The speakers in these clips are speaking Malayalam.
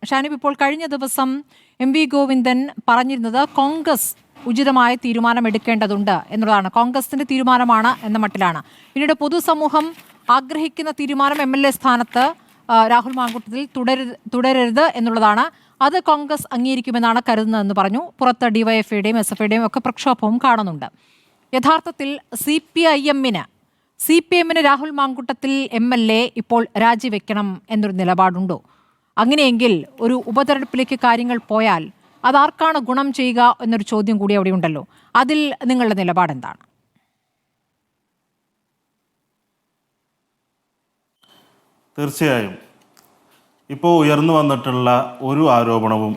ഷാനിബ്, ഇപ്പോൾ കഴിഞ്ഞ ദിവസം MV ഗോവിന്ദൻ പറഞ്ഞിരുന്നത് കോൺഗ്രസ് ഉചിതമായ തീരുമാനം എടുക്കേണ്ടതുണ്ട് എന്നുള്ളതാണ്. കോൺഗ്രസിന്റെ തീരുമാനമാണ് എന്ന മട്ടിലാണ്. പിന്നീട് പൊതുസമൂഹം ആഗ്രഹിക്കുന്ന തീരുമാനം MLA സ്ഥാനത്ത് രാഹുൽ മാങ്കൂട്ടത്തിൽ തുടരരുത് എന്നുള്ളതാണ്. അത് കോൺഗ്രസ് അംഗീകരിക്കുമെന്നാണ് കരുതുന്നതെന്ന് പറഞ്ഞു. പുറത്ത് DYFIയുടെയും SFIയുടെയും ഒക്കെ പ്രക്ഷോഭവും കാണുന്നുണ്ട്. യഥാർത്ഥത്തിൽ CPM-ന് രാഹുൽ മാങ്കൂട്ടത്തിൽ MLA ഇപ്പോൾ രാജിവെക്കണം എന്നൊരു നിലപാടുണ്ടോ? അങ്ങനെയെങ്കിൽ ഒരു ഉപതെരഞ്ഞെടുപ്പിലേക്ക് കാര്യങ്ങൾ പോയാൽ അതാർക്കാണ് ഗുണം ചെയ്യുക എന്നൊരു ചോദ്യം കൂടി അവിടെ ഉണ്ടല്ലോ. അതിൽ നിങ്ങളുടെ നിലപാട് എന്താണ്? തീർച്ചയായും ഇപ്പോൾ ഉയർന്നു വന്നിട്ടുള്ള ഒരു ആരോപണവും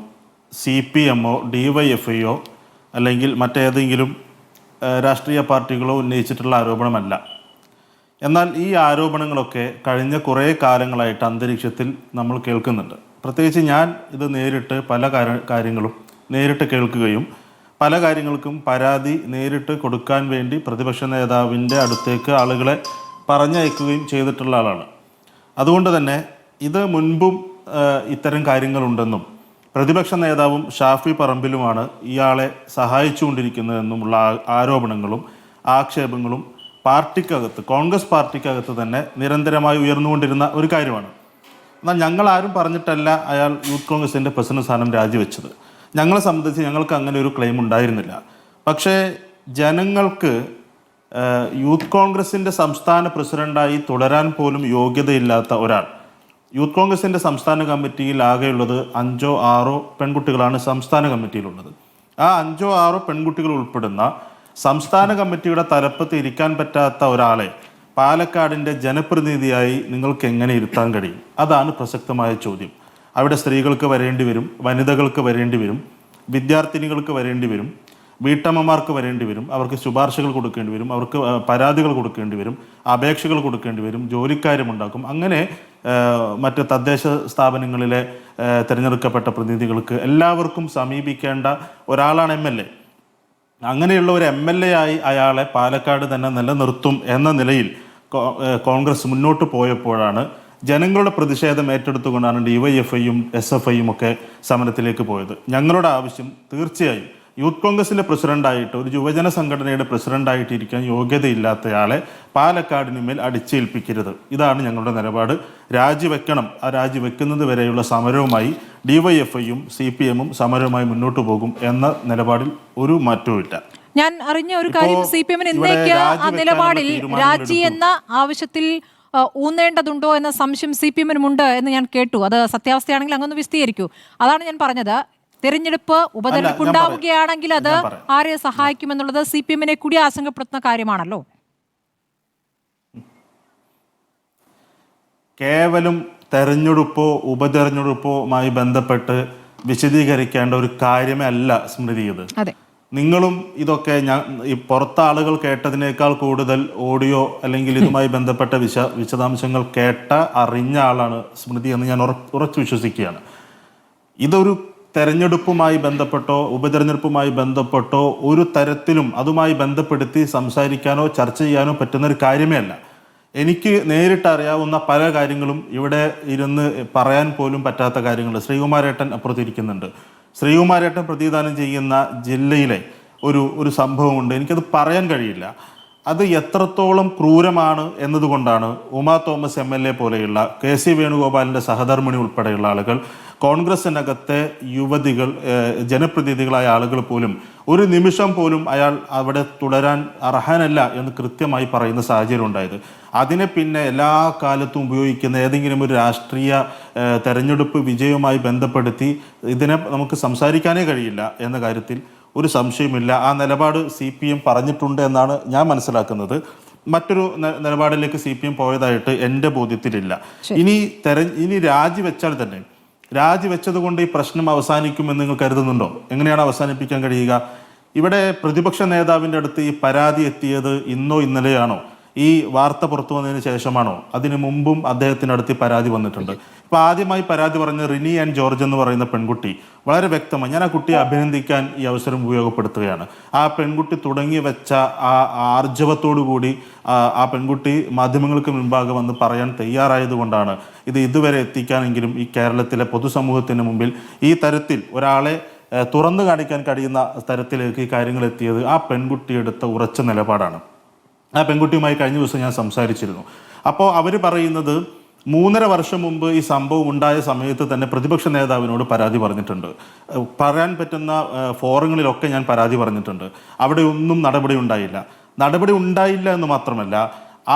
CPM-ഓ DYFIയോ അല്ലെങ്കിൽ മറ്റേതെങ്കിലും രാഷ്ട്രീയ പാർട്ടികളോ ഉന്നയിച്ചിട്ടുള്ള ആരോപണമല്ല. എന്നാൽ ഈ ആരോപണങ്ങളൊക്കെ കഴിഞ്ഞ കുറേ കാലങ്ങളായിട്ട് അന്തരീക്ഷത്തിൽ നമ്മൾ കേൾക്കുന്നുണ്ട്. പ്രത്യേകിച്ച് ഞാൻ ഇത് നേരിട്ട് പല കാര്യങ്ങളും നേരിട്ട് കേൾക്കുകയും പല കാര്യങ്ങൾക്കും പരാതി നേരിട്ട് കൊടുക്കാൻ വേണ്ടി പ്രതിപക്ഷ നേതാവിൻ്റെ അടുത്തേക്ക് ആളുകളെ പറഞ്ഞയക്കുകയും ചെയ്തിട്ടുള്ള ആളാണ്. അതുകൊണ്ട് തന്നെ ഇത് മുൻപും ഇത്തരം കാര്യങ്ങളുണ്ടെന്നും പ്രതിപക്ഷ നേതാവും ഷാഫി പറമ്പിലുമാണ് ഇയാളെ സഹായിച്ചുകൊണ്ടിരിക്കുന്നതെന്നുമുള്ള ആരോപണങ്ങളും ആക്ഷേപങ്ങളും പാർട്ടിക്കകത്ത്, കോൺഗ്രസ് പാർട്ടിക്കകത്ത് തന്നെ നിരന്തരമായി ഉയർന്നുകൊണ്ടിരുന്ന ഒരു കാര്യമാണ്. എന്നാൽ ഞങ്ങളാരും പറഞ്ഞിട്ടല്ല അയാൾ യൂത്ത് കോൺഗ്രസിൻ്റെ പ്രസിഡന്റ് സ്ഥാനം രാജിവെച്ചത്. ഞങ്ങളെ സംബന്ധിച്ച് ഞങ്ങൾക്ക് അങ്ങനെ ഒരു ക്ലെയിം ഉണ്ടായിരുന്നില്ല. പക്ഷേ ജനങ്ങൾക്ക് യൂത്ത് കോൺഗ്രസിൻ്റെ സംസ്ഥാന പ്രസിഡന്റായി തുടരാൻ പോലും യോഗ്യതയില്ലാത്ത ഒരാൾ, യൂത്ത് കോൺഗ്രസിൻ്റെ സംസ്ഥാന കമ്മിറ്റിയിൽ ആകെയുള്ളത് 5 or 6 പെൺകുട്ടികളാണ് സംസ്ഥാന കമ്മിറ്റിയിലുള്ളത്. ആ 5 or 6 പെൺകുട്ടികൾ ഉൾപ്പെടുന്ന സംസ്ഥാന കമ്മിറ്റിയുടെ തലപ്പത്ത് ഇരിക്കാൻ പറ്റാത്ത ഒരാളെ പാലക്കാടിൻ്റെ ജനപ്രതിനിധിയായി നിങ്ങൾക്ക് എങ്ങനെ ഇരുത്താൻ കഴിയും? അതാണ് പ്രസക്തമായ ചോദ്യം. അവിടെ സ്ത്രീകൾക്ക് വരേണ്ടി വരും, വനിതകൾക്ക് വരേണ്ടി വരും, വിദ്യാർത്ഥിനികൾക്ക് വരേണ്ടി വരും, വീട്ടമ്മമാർക്ക് വരേണ്ടി വരും, അവർക്ക് ശുപാർശകൾ കൊടുക്കേണ്ടി വരും, അവർക്ക് പരാതികൾ കൊടുക്കേണ്ടി വരും, അപേക്ഷകൾ കൊടുക്കേണ്ടി വരും, ജോലിക്കാരുമുണ്ടാക്കും. അങ്ങനെ മറ്റ് തദ്ദേശ സ്ഥാപനങ്ങളിലെ തിരഞ്ഞെടുക്കപ്പെട്ട പ്രതിനിധികൾക്ക് എല്ലാവർക്കും സമീപിക്കേണ്ട ഒരാളാണ് MLA. അങ്ങനെയുള്ള ഒരു MLA ആയി അയാളെ പാലക്കാട് തന്നെ നിലനിർത്തും എന്ന നിലയിൽ കോൺഗ്രസ് മുന്നോട്ട് പോയപ്പോഴാണ് ജനങ്ങളുടെ പ്രതിഷേധം ഏറ്റെടുത്തുകൊണ്ടാണ് DYFIയും SFIയും ഒക്കെ സമരത്തിലേക്ക് പോയത്. ഞങ്ങളുടെ ആവശ്യം തീർച്ചയായും യൂത്ത് കോൺഗ്രസിൻ്റെ പ്രസിഡന്റായിട്ട്, ഒരു യുവജന സംഘടനയുടെ പ്രസിഡന്റായിട്ട് ഇരിക്കാൻ യോഗ്യതയില്ലാത്തയാളെ പാലക്കാടിന് മേൽ അടിച്ചേൽപ്പിക്കരുത്. ഇതാണ് ഞങ്ങളുടെ നിലപാട്. രാജിവെക്കണം. ആ രാജിവെക്കുന്നത് വരെയുള്ള സമരവുമായി DYFIയും CPM-ഉം സമരവുമായി മുന്നോട്ട് പോകും എന്ന നിലപാടിൽ ഒരു മാറ്റവുമില്ല. ഞാൻ അറിഞ്ഞ ഒരു കാര്യം, CPM-ന് ഇന്നേക്ക് ആ നിലപാടിൽ രാജി എന്ന ആവശ്യത്തിൽ ഊന്നേണ്ടതുണ്ടോ എന്ന സംശയം CPM-നുമുണ്ട് എന്ന് ഞാൻ കേട്ടു. അത് സത്യാവസ്ഥയാണെങ്കിൽ അങ്ങൊന്ന് വിശദീകരിക്കൂ. അതാണ് ഞാൻ പറഞ്ഞത്. ഉപതെരഞ്ഞെടുപ്പ് ഉണ്ടാവുകയാണെങ്കിൽ അത് ആരെ സഹായിക്കുമെന്നുള്ളത് CPM-നെ കൂടി ആശങ്കപ്പെടുത്തുന്ന കാര്യമാണല്ലോ. കേവലം തെരഞ്ഞെടുപ്പോ ഉപതെരഞ്ഞെടുപ്പുമായി ബന്ധപ്പെട്ട് വിശദീകരിക്കേണ്ട ഒരു കാര്യമേ അല്ല സ്മൃതി ഇത്. നിങ്ങളും ഇതൊക്കെ പുറത്തെ ആളുകൾ കേട്ടതിനേക്കാൾ കൂടുതൽ ഓഡിയോ അല്ലെങ്കിൽ ഇതുമായി ബന്ധപ്പെട്ട വിശദാംശങ്ങൾ അറിഞ്ഞ ആളാണ് സ്മൃതി എന്ന് ഞാൻ ഉറച്ചു വിശ്വസിക്കുകയാണ്. ഇതൊരു തെരഞ്ഞെടുപ്പുമായി ബന്ധപ്പെട്ടോ ഉപതെരഞ്ഞെടുപ്പുമായി ബന്ധപ്പെട്ടോ ഒരു തരത്തിലും അതുമായി ബന്ധപ്പെടുത്തി സംസാരിക്കാനോ ചർച്ച ചെയ്യാനോ പറ്റുന്നൊരു കാര്യമേ അല്ല. എനിക്ക് നേരിട്ട് അറിയാവുന്ന പല കാര്യങ്ങളും ഇവിടെ ഇരുന്ന് പറയാൻ പോലും പറ്റാത്ത കാര്യങ്ങൾ. ശ്രീകുമാരേട്ടൻ അപ്പുറത്തിരിക്കുന്നുണ്ട്. ശ്രീകുമാരേട്ടൻ പ്രതിദാനം ചെയ്യുന്ന ജില്ലയിലെ ഒരു സംഭവമുണ്ട്. എനിക്കത് പറയാൻ കഴിയില്ല. അത് എത്രത്തോളം ക്രൂരമാണ് എന്നതുകൊണ്ടാണ് ഉമാ തോമസ് MLA പോലെയുള്ള KC വേണുഗോപാലിൻ്റെ സഹധർമ്മിണി ഉൾപ്പെടെയുള്ള ആളുകൾ, കോൺഗ്രസിനകത്തെ യുവതികൾ, ജനപ്രതിനിധികളായ ആളുകൾ പോലും ഒരു നിമിഷം പോലും അയാൾ അവിടെ തുടരാൻ അർഹനല്ല എന്ന് കൃത്യമായി പറയുന്ന സാഹചര്യം ഉണ്ടായത്. അതിനെ പിന്നെ എല്ലാ കാലത്തും ഉപയോഗിക്കുന്ന ഏതെങ്കിലും ഒരു രാഷ്ട്രീയ തെരഞ്ഞെടുപ്പ് വിജയവുമായി ബന്ധപ്പെടുത്തി ഇതിനെ നമുക്ക് സംസാരിക്കാനേ കഴിയില്ല എന്ന കാര്യത്തിൽ ഒരു സംശയമില്ല. ആ നിലപാട് CPM പറഞ്ഞിട്ടുണ്ട് എന്നാണ് ഞാൻ മനസ്സിലാക്കുന്നത്. മറ്റൊരു നിലപാടിലേക്ക് CPM പോയതായിട്ട് എൻ്റെ ബോധ്യത്തിലില്ല. ഇനി രാജിവെച്ചാൽ തന്നെ രാജിവെച്ചത് കൊണ്ട് ഈ പ്രശ്നം അവസാനിക്കുമെന്ന് നിങ്ങൾ കരുതുന്നുണ്ടോ? എങ്ങനെയാണ് അവസാനിപ്പിക്കാൻ കഴിയുക? ഇവിടെ പ്രതിപക്ഷ നേതാവിൻ്റെ അടുത്ത് ഈ പരാതി എത്തിയത് ഇന്നോ ഇന്നലെയാണോ? ഈ വാർത്ത പുറത്തു വന്നതിന് ശേഷമാണോ അതിനു മുമ്പും അദ്ദേഹത്തിനടുത്ത് പരാതി വന്നിട്ടുണ്ട്? ഇപ്പൊ ആദ്യമായി പരാതി പറഞ്ഞ റിനി ആൻഡ് ജോർജ് എന്ന് പറയുന്ന പെൺകുട്ടി വളരെ വ്യക്തമായി, ഞാൻ ആ കുട്ടിയെ അഭിനന്ദിക്കാൻ ഈ അവസരം ഉപയോഗപ്പെടുത്തുകയാണ്. ആ പെൺകുട്ടി തുടങ്ങി വെച്ച ആ ആർജവത്തോടു കൂടി ആ പെൺകുട്ടി മാധ്യമങ്ങൾക്ക് മുൻപാകെ വന്ന് പറയാൻ തയ്യാറായതുകൊണ്ടാണ് ഇത് ഇതുവരെ എത്തിക്കാനെങ്കിലും ഈ കേരളത്തിലെ പൊതുസമൂഹത്തിന് മുമ്പിൽ ഈ തരത്തിൽ ഒരാളെ തുറന്നു കാണിക്കാൻ കഴിയുന്ന തരത്തിലേക്ക് ഈ കാര്യങ്ങൾ എത്തിയത്. ആ പെൺകുട്ടി എടുത്ത ഉറച്ച നിലപാടാണ്. ആ പെൺകുട്ടിയുമായി കഴിഞ്ഞ ദിവസം ഞാൻ സംസാരിച്ചിരുന്നു. അപ്പോൾ അവർ പറയുന്നത് 3.5 വർഷം മുമ്പ് ഈ സംഭവം ഉണ്ടായ സമയത്ത് തന്നെ പ്രതിപക്ഷ നേതാവിനോട് പരാതി പറഞ്ഞിട്ടുണ്ട്. പറയാൻ പറ്റുന്ന ഫോറങ്ങളിലൊക്കെ ഞാൻ പരാതി പറഞ്ഞിട്ടുണ്ട്. അവിടെ ഒന്നും നടപടി ഉണ്ടായില്ല. നടപടി ഉണ്ടായില്ല എന്ന് മാത്രമല്ല,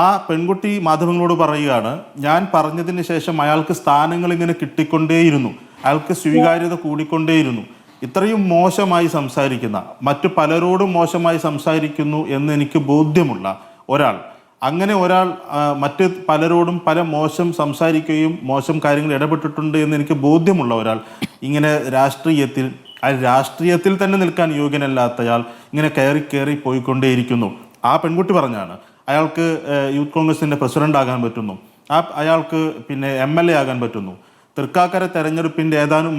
ആ പെൺകുട്ടി മാധ്യമങ്ങളോട് പറയുകയാണ്, ഞാൻ പറഞ്ഞതിന് ശേഷം അയാൾക്ക് സ്ഥാനങ്ങൾ ഇങ്ങനെ കിട്ടിക്കൊണ്ടേയിരുന്നു, അയാൾക്ക് സ്വീകാര്യത കൂടിക്കൊണ്ടേയിരുന്നു. ഇത്രയും മോശമായി സംസാരിക്കുന്ന, മറ്റു പലരോടും മോശമായി സംസാരിക്കുന്നു എന്ന് എനിക്ക് ബോധ്യമുള്ള ഒരാൾ, അങ്ങനെ ഒരാൾ മറ്റ് പലരോടും പല മോശം സംസാരിക്കുകയും മോശം കാര്യങ്ങൾ ഇടപെട്ടിട്ടുണ്ട് എന്ന് എനിക്ക് ബോധ്യമുള്ള ഒരാൾ ഇങ്ങനെ രാഷ്ട്രീയത്തിൽ തന്നെ നിൽക്കാൻ യോഗ്യനല്ലാത്തയാൾ ഇങ്ങനെ കയറി പോയിക്കൊണ്ടേയിരിക്കുന്നു. ആ പെൺകുട്ടി പറഞ്ഞാണ് അയാൾക്ക് യൂത്ത് കോൺഗ്രസിൻ്റെ പ്രസിഡന്റ് ആകാൻ പറ്റുന്നു, അയാൾക്ക് പിന്നെ MLA ആകാൻ പറ്റുന്നു. തൃക്കാക്കര തെരഞ്ഞെടുപ്പിൻ്റെ ഏതാനും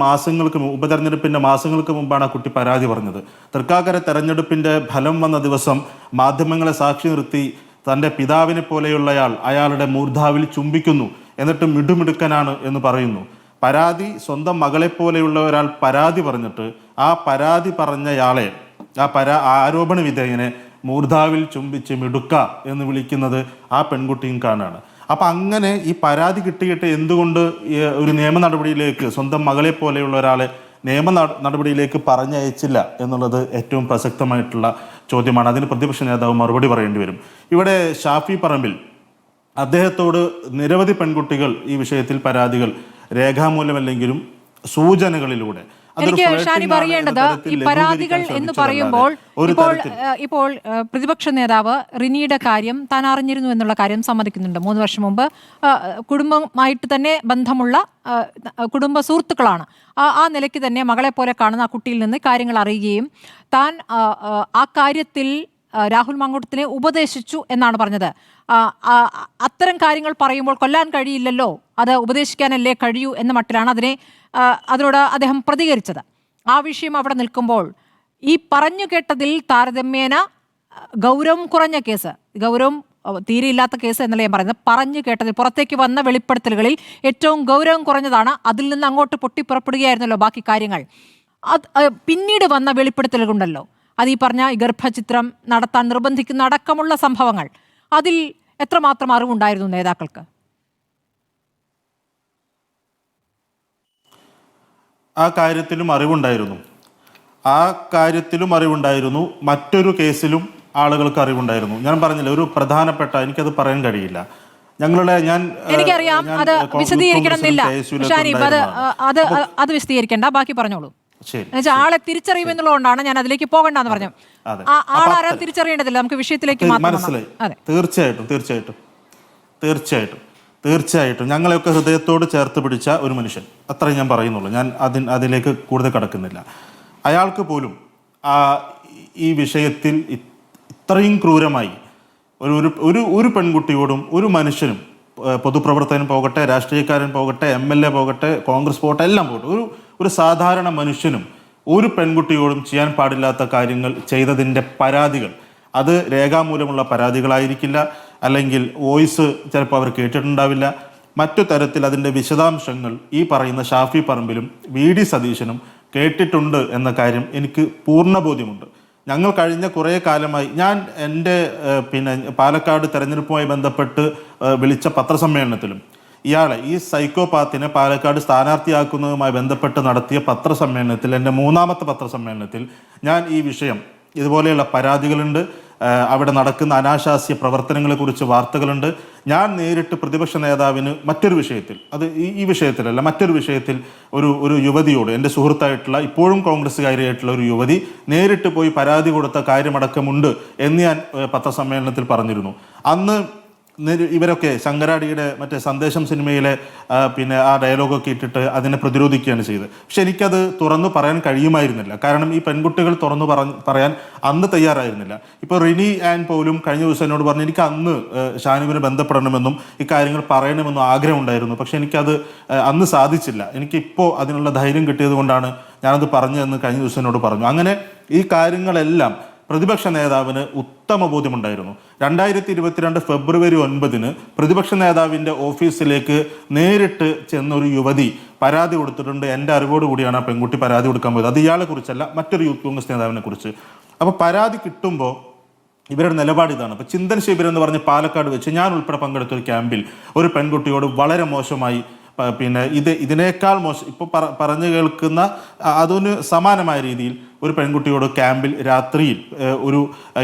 ഉപതെരഞ്ഞെടുപ്പിൻ്റെ മാസങ്ങൾക്ക് മുമ്പാണ് ആ കുട്ടി പരാതി പറഞ്ഞത്. തൃക്കാക്കര തെരഞ്ഞെടുപ്പിൻ്റെ ഫലം വന്ന ദിവസം മാധ്യമങ്ങളെ സാക്ഷി നിർത്തി തൻ്റെ പിതാവിനെ പോലെയുള്ളയാൾ അയാളുടെ മൂർധാവിൽ ചുംബിക്കുന്നു, എന്നിട്ട് മിടുമിടുക്കനാണ് എന്ന് പറയുന്നു. പരാതി സ്വന്തം മകളെ പോലെയുള്ള ഒരാൾ പരാതി പറഞ്ഞിട്ട് ആ പരാതി പറഞ്ഞയാളെ, ആരോപണ വിധേയനെ മൂർധാവിൽ ചുംബിച്ച് മിടുക്ക എന്ന് വിളിക്കുന്നത് ആ പെൺകുട്ടിയും കാണാണ്. അപ്പം അങ്ങനെ ഈ പരാതി കിട്ടിയിട്ട് എന്തുകൊണ്ട് ഒരു നിയമ നടപടിയിലേക്ക് സ്വന്തം മകളെ പോലെയുള്ള ഒരാളെ നിയമ നടപടിയിലേക്ക് പറഞ്ഞയച്ചില്ല എന്നുള്ളത് ഏറ്റവും പ്രസക്തമായിട്ടുള്ള ചോദ്യമാണ്. അതിന് പ്രതിപക്ഷ നേതാവ് മറുപടി പറയേണ്ടി വരും. ഇവിടെ ഷാഫി പറമ്പിൽ, അദ്ദേഹത്തോട് നിരവധി പെൺകുട്ടികൾ ഈ വിഷയത്തിൽ പരാതികൾ രേഖാമൂലമല്ലെങ്കിലും സൂചനകളിലൂടെ, എനിക്ക് ഷാനി പറയേണ്ടത്, ഈ പരാതികൾ എന്ന് പറയുമ്പോൾ ഇപ്പോൾ പ്രതിപക്ഷ നേതാവ് റിനിയുടെ കാര്യം താൻ അറിഞ്ഞിരുന്നു എന്നുള്ള കാര്യം സമ്മതിക്കുന്നുണ്ട്. 3 വർഷം മുമ്പ് കുടുംബമായിട്ട് തന്നെ ബന്ധമുള്ള കുടുംബ സുഹൃത്തുക്കളാണ്. ആ നിലയ്ക്ക് തന്നെ മകളെ പോലെ കാണുന്ന ആ കുട്ടിയിൽ നിന്ന് കാര്യങ്ങൾ അറിയുകയും താൻ ആ കാര്യത്തിൽ രാഹുൽ മാങ്കൂട്ടത്തിനെ ഉപദേശിച്ചു എന്നാണ് പറഞ്ഞത്. അത്തരം കാര്യങ്ങൾ പറയുമ്പോൾ കൊല്ലാൻ കഴിയില്ലല്ലോ, അത് ഉപദേശിക്കാനല്ലേ കഴിയൂ എന്ന മട്ടിലാണ് അതിനോട് അദ്ദേഹം പ്രതികരിച്ചത്. ആ വിഷയം അവിടെ നിൽക്കുമ്പോൾ ഈ പറഞ്ഞു കേട്ടതിൽ താരതമ്യേന ഗൗരവം കുറഞ്ഞ കേസ്, ഗൗരവം തീരെയില്ലാത്ത കേസ് എന്നല്ല ഞാൻ പറയുന്നത്, പറഞ്ഞു കേട്ടതിൽ പുറത്തേക്ക് വന്ന വെളിപ്പെടുത്തലുകളിൽ ഏറ്റവും ഗൗരവം കുറഞ്ഞതാണ്. അതിൽ നിന്ന് അങ്ങോട്ട് പൊട്ടിപ്പുറപ്പെടുകയായിരുന്നല്ലോ ബാക്കി കാര്യങ്ങൾ. പിന്നീട് വന്ന വെളിപ്പെടുത്തലുകളുണ്ടല്ലോ, അത് ഈ പറഞ്ഞ ഗർഭചിത്രം നടത്താൻ നിർബന്ധിക്കുന്ന അടക്കമുള്ള സംഭവങ്ങൾ, അതിൽ എത്രമാത്രം അറിവുണ്ടായിരുന്നു നേതാക്കൾക്ക്? ആ കാര്യത്തിലും അറിവുണ്ടായിരുന്നു. മറ്റൊരു കേസിലും ആളുകൾക്ക് അറിവുണ്ടായിരുന്നു. ഞാൻ പറഞ്ഞില്ല, ഒരു പ്രധാനപ്പെട്ട, എനിക്കത് പറയാൻ കഴിയില്ല, എനിക്കറിയാം, അത് വിശദീകരിക്കണമെന്നില്ല ഷാനി, അത് വിശദീകരിക്കണ്ട, ബാക്കി പറഞ്ഞോളൂ. ആളെ തിരിച്ചറിയുമെന്നുള്ളതുകൊണ്ടാണ് ഞാൻ അതിലേക്ക് പോകണ്ടെന്ന് പറഞ്ഞു. ആളാരാ തിരിച്ചറിയേണ്ടതില്ല, നമുക്ക് വിഷയത്തിലേക്ക് മനസ്സിലായി. തീർച്ചയായിട്ടും ഞങ്ങളെയൊക്കെ ഹൃദയത്തോട് ചേർത്ത് പിടിച്ച ഒരു മനുഷ്യൻ, അത്രയും ഞാൻ പറയുന്നുള്ളൂ. ഞാൻ അതിലേക്ക് കൂടുതൽ കടക്കുന്നില്ല. അയാൾക്ക് പോലും ഈ വിഷയത്തിൽ ഇത്രയും ക്രൂരമായി ഒരു പെൺകുട്ടിയോടും ഒരു മനുഷ്യനും, പൊതുപ്രവർത്തകൻ പോകട്ടെ, രാഷ്ട്രീയക്കാരൻ പോകട്ടെ, MLA പോകട്ടെ, കോൺഗ്രസ് പോകട്ടെ, എല്ലാം പോകട്ടെ, ഒരു സാധാരണ മനുഷ്യനും ഒരു പെൺകുട്ടിയോടും ചെയ്യാൻ പാടില്ലാത്ത കാര്യങ്ങൾ ചെയ്തതിൻ്റെ പരാതികൾ, അത് രേഖാമൂലമുള്ള പരാതികളായിരിക്കില്ല, അല്ലെങ്കിൽ വോയിസ് ചിലപ്പോൾ അവർ കേട്ടിട്ടുണ്ടാവില്ല. മറ്റു തരത്തിൽ അതിൻ്റെ വിശദാംശങ്ങൾ ഈ പറയുന്ന ഷാഫി പറമ്പിലും VD സതീശനും കേട്ടിട്ടുണ്ട് എന്ന കാര്യം എനിക്ക് പൂർണ്ണ ബോധ്യമുണ്ട്. ഞങ്ങൾ കഴിഞ്ഞ കുറേ കാലമായി, ഞാൻ എൻ്റെ പാലക്കാട് തെരഞ്ഞെടുപ്പുമായി ബന്ധപ്പെട്ട് വിളിച്ച പത്രസമ്മേളനത്തിലും ഇയാളെ, ഈ സൈക്കോപാത്തിനെ പാലക്കാട് സ്ഥാനാർത്ഥിയാക്കുന്നതുമായി ബന്ധപ്പെട്ട് നടത്തിയ പത്രസമ്മേളനത്തിൽ, എൻ്റെ 3ാമത്തെ പത്രസമ്മേളനത്തിൽ ഞാൻ ഈ വിഷയം, ഇതുപോലെയുള്ള പരാതികളുണ്ട്, അവിടെ നടക്കുന്ന അനാശാസ്യ പ്രവർത്തനങ്ങളെക്കുറിച്ച് വാർത്തകളുണ്ട്, ഞാൻ നേരിട്ട് പ്രതിപക്ഷ നേതാവിന് മറ്റൊരു വിഷയത്തിൽ, അത് ഈ വിഷയത്തിലല്ല, മറ്റൊരു വിഷയത്തിൽ ഒരു യുവതിയോട്, എൻ്റെ സുഹൃത്തായിട്ടുള്ള, ഇപ്പോഴും കോൺഗ്രസ്സുകാരിയായിട്ടുള്ള ഒരു യുവതി നേരിട്ട് പോയി പരാതി കൊടുത്ത കാര്യമടക്കമുണ്ട് എന്ന് ഞാൻ പത്രസമ്മേളനത്തിൽ പറഞ്ഞിരുന്നു. അന്ന് ഇവരൊക്കെ ശങ്കരാടിയുടെ മറ്റേ സന്ദേശം സിനിമയിലെ പിന്നെ ആ ഡയലോഗൊക്കെ ഇട്ടിട്ട് അതിനെ പ്രതിരോധിക്കുകയാണ് ചെയ്തത്. പക്ഷെ എനിക്കത് തുറന്നു പറയാൻ കഴിയുമായിരുന്നില്ല. കാരണം ഈ പെൺകുട്ടികൾ തുറന്നു പറയാൻ അന്ന് തയ്യാറായിരുന്നില്ല. ഇപ്പോൾ റിനി ആൻ പോലും കഴിഞ്ഞ ദിവസം എന്നോട് പറഞ്ഞു എനിക്ക് അന്ന് ഷാനുവിനെ ബന്ധപ്പെടണമെന്നും ഈ കാര്യങ്ങൾ പറയണമെന്നും ആഗ്രഹമുണ്ടായിരുന്നു. പക്ഷെ എനിക്കത് അന്ന് സാധിച്ചില്ല. എനിക്കിപ്പോൾ അതിനുള്ള ധൈര്യം കിട്ടിയത് കൊണ്ടാണ് ഞാനത് പറഞ്ഞതെന്ന് കഴിഞ്ഞ ദിവസം എന്നോട് പറഞ്ഞു. അങ്ങനെ ഈ കാര്യങ്ങളെല്ലാം പ്രതിപക്ഷ നേതാവിന് ഉത്തമ ബോധ്യമുണ്ടായിരുന്നു. 2022 ഫെബ്രുവരി 9 പ്രതിപക്ഷ നേതാവിൻ്റെ ഓഫീസിലേക്ക് നേരിട്ട് ചെന്നൊരു യുവതി പരാതി കൊടുത്തിട്ടുണ്ട്. എൻ്റെ അറിവോട് കൂടിയാണ് ആ പെൺകുട്ടി പരാതി കൊടുക്കാൻ പോയത്. അത് ഇയാളെ കുറിച്ചല്ല, മറ്റൊരു യൂത്ത് കോൺഗ്രസ് നേതാവിനെ കുറിച്ച്. അപ്പോൾ പരാതി കിട്ടുമ്പോൾ ഇവരുടെ നിലപാട് ഇതാണ്. ഇപ്പോൾ ചിന്തൻ ശിബിരം എന്ന് പറഞ്ഞ് പാലക്കാട് വെച്ച് ഞാൻ ഉൾപ്പെടെ പങ്കെടുത്ത ഒരു ക്യാമ്പിൽ ഒരു പെൺകുട്ടിയോട് വളരെ മോശമായി, പിന്നെ ഇതിനേക്കാൾ മോശം ഇപ്പോൾ പറഞ്ഞു കേൾക്കുന്ന അതിന് സമാനമായ രീതിയിൽ ഒരു പെൺകുട്ടിയോട് ക്യാമ്പിൽ രാത്രിയിൽ ഒരു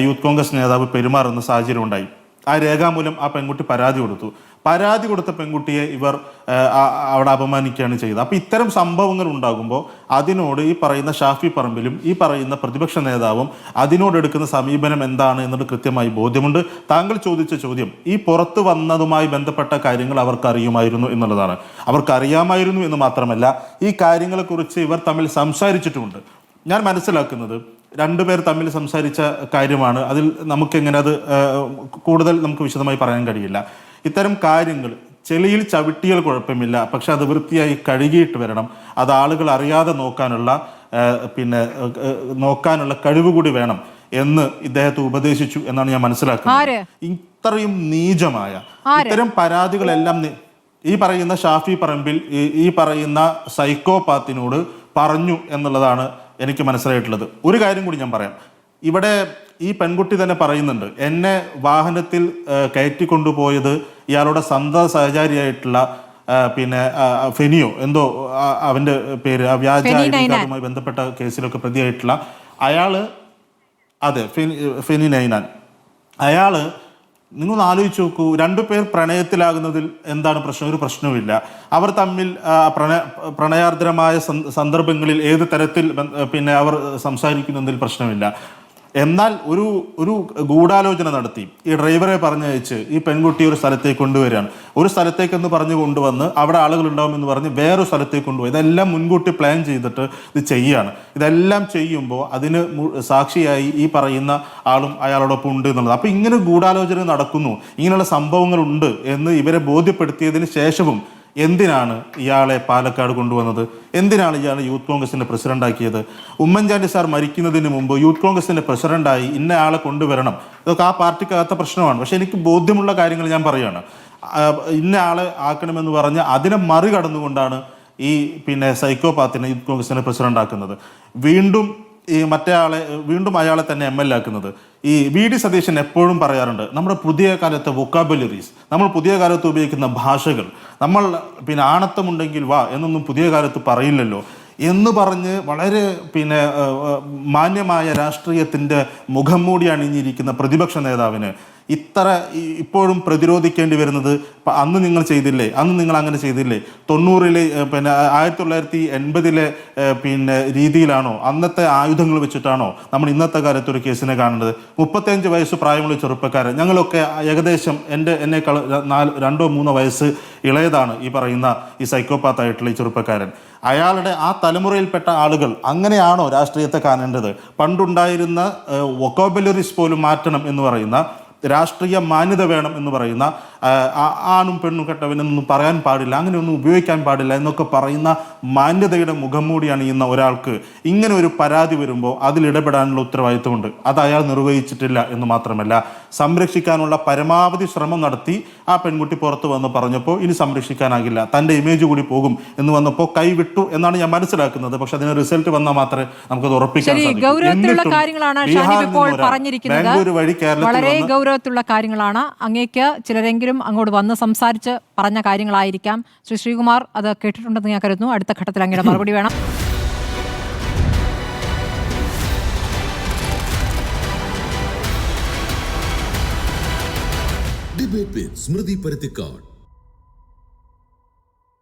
യൂത്ത് കോൺഗ്രസ് നേതാവ് പെരുമാറുന്ന സാഹചര്യം ഉണ്ടായി. ആ രേഖാമൂലം ആ പെൺകുട്ടി പരാതി കൊടുത്തു. പരാതി കൊടുത്ത പെൺകുട്ടിയെ ഇവർ അവിടെ അപമാനിക്കുകയാണ് ചെയ്തത്. അപ്പോൾ ഇത്തരം സംഭവങ്ങൾ ഉണ്ടാകുമ്പോൾ അതിനോട് ഈ പറയുന്ന ഷാഫി പറമ്പിലും ഈ പറയുന്ന പ്രതിപക്ഷ നേതാവും അതിനോടെടുക്കുന്ന സമീപനം എന്താണ് എന്നത് കൃത്യമായി ബോധ്യമുണ്ട്. താങ്കൾ ചോദിച്ച ചോദ്യം ഈ പുറത്തു വന്നതുമായി ബന്ധപ്പെട്ട കാര്യങ്ങൾ അവർക്ക് അറിയുമായിരുന്നു എന്നുള്ളതാണ്. അവർക്ക് എന്ന് മാത്രമല്ല ഈ കാര്യങ്ങളെക്കുറിച്ച് ഇവർ തമ്മിൽ സംസാരിച്ചിട്ടുമുണ്ട്. ഞാൻ മനസ്സിലാക്കുന്നത് രണ്ടുപേർ തമ്മിൽ സംസാരിച്ച കാര്യമാണ്. അതിൽ നമുക്കെങ്ങനെ അത് കൂടുതൽ നമുക്ക് വിശദമായി പറയാൻ കഴിയില്ല. ഇത്തരം കാര്യങ്ങൾ ചെളിയിൽ ചവിട്ടിയാൽ കുഴപ്പമില്ല, പക്ഷെ അത് വൃത്തിയായി കഴുകിയിട്ട് വരണം. അത് ആളുകൾ അറിയാതെ നോക്കാനുള്ള കഴിവ് കൂടി വേണം എന്ന് ഇദ്ദേഹത്തെ ഉപദേശിച്ചു എന്നാണ് ഞാൻ മനസ്സിലാക്കുന്നത്. ഇത്രയും നീചമായ ഇത്തരം പരാതികളെല്ലാം ഈ പറയുന്ന ഷാഫി പറമ്പിൽ ഈ പറയുന്ന സൈക്കോപാത്തിനോട് പറഞ്ഞു എന്നുള്ളതാണ് എനിക്ക് മനസ്സിലായിട്ടുള്ളത്. ഒരു കാര്യം കൂടി ഞാൻ പറയാം. ഇവിടെ ഈ പെൺകുട്ടി തന്നെ പറയുന്നുണ്ട്, എന്നെ വാഹനത്തിൽ കയറ്റിക്കൊണ്ടുപോയത് ഇയാളുടെ സഹചാരിയായിട്ടുള്ള പിന്നെ ഫെനിയോ എന്തോ അവൻ്റെ പേര്, ആ വ്യാജ ഐഡി ബന്ധപ്പെട്ട കേസിലൊക്കെ പ്രതിയായിട്ടുള്ള അയാള്, അതെ ഫെനി നൈനാൻ, അയാള് നിങ്ങളൊന്ന് ആലോചിച്ച് നോക്കൂ. രണ്ടുപേർ പ്രണയത്തിലാകുന്നതിൽ എന്താണ് പ്രശ്നം? ഒരു പ്രശ്നവുമില്ല. അവർ തമ്മിൽ പ്രണയാർദ്രമായ സന്ദർഭങ്ങളിൽ ഏത് തരത്തിൽ പിന്നെ അവർ സംസാരിക്കുന്നതിൽ പ്രശ്നമില്ല. എന്നാൽ ഒരു ഗൂഢാലോചന നടത്തി ഈ ഡ്രൈവറെ പറഞ്ഞയച്ച് ഈ പെൺകുട്ടി ഒരു സ്ഥലത്തേക്ക് കൊണ്ടുവരികയാണ്. ഒരു സ്ഥലത്തേക്കെന്ന് പറഞ്ഞു കൊണ്ടുവന്ന് അവിടെ ആളുകൾ ഉണ്ടാവുമെന്ന് പറഞ്ഞ് വേറൊരു സ്ഥലത്തേക്ക് കൊണ്ടുപോയി. ഇതെല്ലാം മുൻകൂട്ടി പ്ലാൻ ചെയ്തിട്ട് ഇത് ചെയ്യുകയാണ്. ഇതെല്ലാം ചെയ്യുമ്പോൾ അതിന് സാക്ഷിയായി ഈ പറയുന്ന ആളും അയാളോടൊപ്പം ഉണ്ട് എന്നുള്ളത്. അപ്പോൾ ഇങ്ങനെ ഗൂഢാലോചന നടക്കുന്നു, ഇങ്ങനെയുള്ള സംഭവങ്ങളുണ്ട് എന്ന് ഇവരെ ബോധ്യപ്പെടുത്തിയതിന് ശേഷവും എന്തിനാണ് ഇയാളെ പാലക്കാട് കൊണ്ടുവന്നത്? എന്തിനാണ് ഇയാളെ യൂത്ത് കോൺഗ്രസിൻ്റെ പ്രസിഡൻ്റാക്കിയത്? ഉമ്മൻചാണ്ടി സാർ മരിക്കുന്നതിന് മുമ്പ് യൂത്ത് കോൺഗ്രസിൻ്റെ പ്രസിഡൻ്റായി ഇന്ന ആളെ കൊണ്ടുവരണം, ഇതൊക്കെ ആ പാർട്ടിക്കകത്ത പ്രശ്നമാണ്. പക്ഷെ എനിക്ക് ബോധ്യമുള്ള കാര്യങ്ങൾ ഞാൻ പറയുകയാണ്. ഇന്ന ആളെ ആക്കണമെന്ന് പറഞ്ഞ് അതിനെ മറികടന്നുകൊണ്ടാണ് ഈ പിന്നെ സൈക്കോപാത്തിനെ യൂത്ത് കോൺഗ്രസിൻ്റെ പ്രസിഡൻ്റാക്കുന്നത്. വീണ്ടും അയാളെ തന്നെ MLA ആക്കുന്നത്. ഈ VD സതീശൻ എപ്പോഴും പറയാറുണ്ട്, നമ്മുടെ പുതിയ കാലത്തെ വൊക്കാബുലറീസ്, നമ്മൾ പുതിയ കാലത്ത് ഉപയോഗിക്കുന്ന ഭാഷകൾ, നമ്മൾ പിന്നെ ആണത്തമുണ്ടെങ്കിൽ വാ എന്നൊന്നും പുതിയ കാലത്ത് പറയില്ലല്ലോ എന്ന് പറഞ്ഞ് വളരെ പിന്നെ മാന്യമായ രാഷ്ട്രീയത്തിൻ്റെ മുഖം മൂടി അണിഞ്ഞിരിക്കുന്ന പ്രതിപക്ഷ നേതാവിന് ഇപ്പോഴും പ്രതിരോധിക്കേണ്ടി വരുന്നത് അന്ന് നിങ്ങൾ ചെയ്തില്ലേ, അന്ന് നിങ്ങൾ അങ്ങനെ ചെയ്തില്ലേ, 90-ലെ പിന്നെ 1980-ലെ പിന്നെ രീതിയിലാണോ, അന്നത്തെ ആയുധങ്ങൾ വെച്ചിട്ടാണോ നമ്മൾ ഇന്നത്തെ കാലത്ത് ഒരു കേസിനെ കാണേണ്ടത്? 35 വയസ്സ് പ്രായമുള്ള ചെറുപ്പക്കാരൻ, ഞങ്ങളൊക്കെ ഏകദേശം എന്നേക്കാൾ 2-3 വയസ്സ് ഇളയതാണ് ഈ പറയുന്ന ഈ സൈക്കോപാത്തായിട്ടുള്ള ഈ ചെറുപ്പക്കാരൻ. അയാളുടെ ആ തലമുറയിൽപ്പെട്ട ആളുകൾ അങ്ങനെയാണോ രാഷ്ട്രീയത്തെ കാണേണ്ടത്? പണ്ടുണ്ടായിരുന്ന വൊക്കാബുലറീസ് പോലും മാറ്റണം എന്ന് പറയുന്ന, രാഷ്ട്രീയ മാന്യത വേണം എന്ന് പറയുന്ന, ആണും പെണ്ണും കെട്ടവനൊന്നും പറയാൻ പാടില്ല, അങ്ങനെയൊന്നും ഉപയോഗിക്കാൻ പാടില്ല എന്നൊക്കെ പറയുന്ന മാന്യതയുടെ മുഖം മൂടി അണിയുന്ന ഒരാൾക്ക് ഇങ്ങനെ ഒരു പരാതി വരുമ്പോൾ അതിലിടപെടാനുള്ള ഉത്തരവാദിത്വമുണ്ട്. അത് അയാൾ നിർവഹിച്ചിട്ടില്ല എന്ന് മാത്രമല്ല, സംരക്ഷിക്കാനുള്ള പരമാവധി ശ്രമം നടത്തി ആ പെൺകുട്ടി പുറത്ത് വന്ന് പറഞ്ഞപ്പോൾ ഇനി സംരക്ഷിക്കാനാകില്ല, തൻ്റെ ഇമേജ് കൂടി പോകും എന്ന് വന്നപ്പോൾ കൈവിട്ടു എന്നാണ് ഞാൻ മനസ്സിലാക്കുന്നത്. പക്ഷെ അതിന് റിസൾട്ട് വന്നാൽ മാത്രമേ നമുക്കത് ഉറപ്പിക്കാൻ സാധിക്കൂ. ഗൗരവത്തിലുള്ള കാര്യങ്ങളാണ്. അങ്ങേക്ക് ചിലരെങ്കിലും അങ്ങോട്ട് വന്ന് സംസാരിച്ച് പറഞ്ഞ കാര്യങ്ങളായിരിക്കാം. ശ്രീകുമാർ അത് കേട്ടിട്ടുണ്ടെന്ന് ഞാൻ കരുതുന്നു. അടുത്ത ഘട്ടത്തിൽ അങ്ങയുടെ മറുപടി വേണം. ഡിബേറ്റ് വിത്ത് സ്മൃതി പരുത്തിക്കാട്.